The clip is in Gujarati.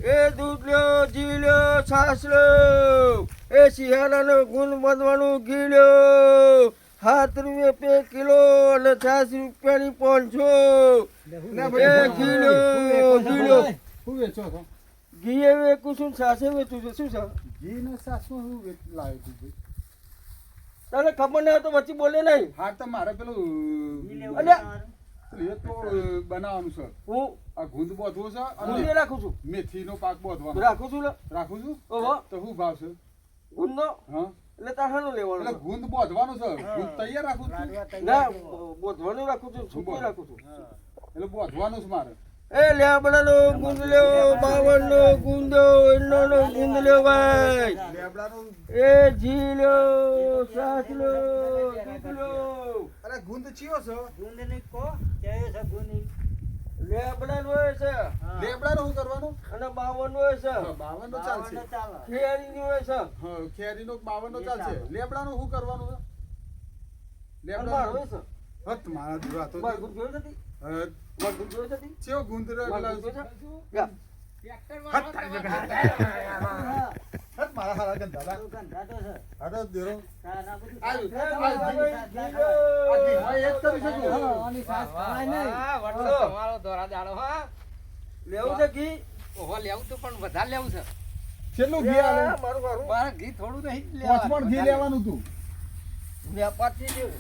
એ દૂધ લ્યો, ઘી લ્યો, છાશ લ્યો, એ શિયાળાનો ગુણ બાંધવાનું ઘી લ્યો, 7 રૂપિયા પે કિલો અને 50 રૂપિયાની 500. એ ઘી લ્યો, ઘી લ્યો. શું વેચો છો? ઘી એ વેચું છું, છાશે વેચું છું. શું છે? ઘી ને સાસુ શું લાવ્યો તું ભાઈ? તને ખબર ના હોય તો વચ્ચે બોલે નહીં. હા તો મારે પેલું અલ્યા એ તો બનાવવાનું છે. હું આ ગુંદ બોધવો છે ગુંદે અને રાખું છું, મેથીનો પાક બોધવાનો રાખું છું લે. રાખું છું. ઓહો તો શું ભાવ છે? ગુંદનો હા એટલે તાહાનું લેવાનું એટલે છે. ગુંદ બોધવાનું છે. ગુંદ તૈયાર રાખું છું ના બોધવાનું રાખું છું, છૂટું રાખું છું. એટલે બોધવાનું છે મારે. એ લેબડાનો ગુંદ લ્યો, 52નો ગુંદો, એનો ગુંદ લ્યો ભાઈ. લેબડાનું એ ઘી લ્યો, છાશ લ્યો, દૂધ લ્યો. અરે ગુંદ ચિયો છે? લેબડાનો હોય છે લેબડાનું શું કરવાનું? અને 52નો હોય છે, 52 નો ચાલશે. ખેરીની હોય છે. હા ખેરીનો 52 નો ચાલશે. લેબડાનું શું કરવાનું છે? અને માર હોય લેબડાનું છે. હત મારા દીવા તો માર ગુંદ જોઈ નથી? માર ગુંદ જોઈ નથી? ચિયો ગુંદ રે માર ગુંદ જોઈ છે? યા. હત મારા હારા ગંધાલા અરે દેરો લેવું છે ઘી? કેટલું ઘી આલે? મારું મારું પાંચ પણ ઘી લેવાનું તું. વ્યાપારથી લેવું.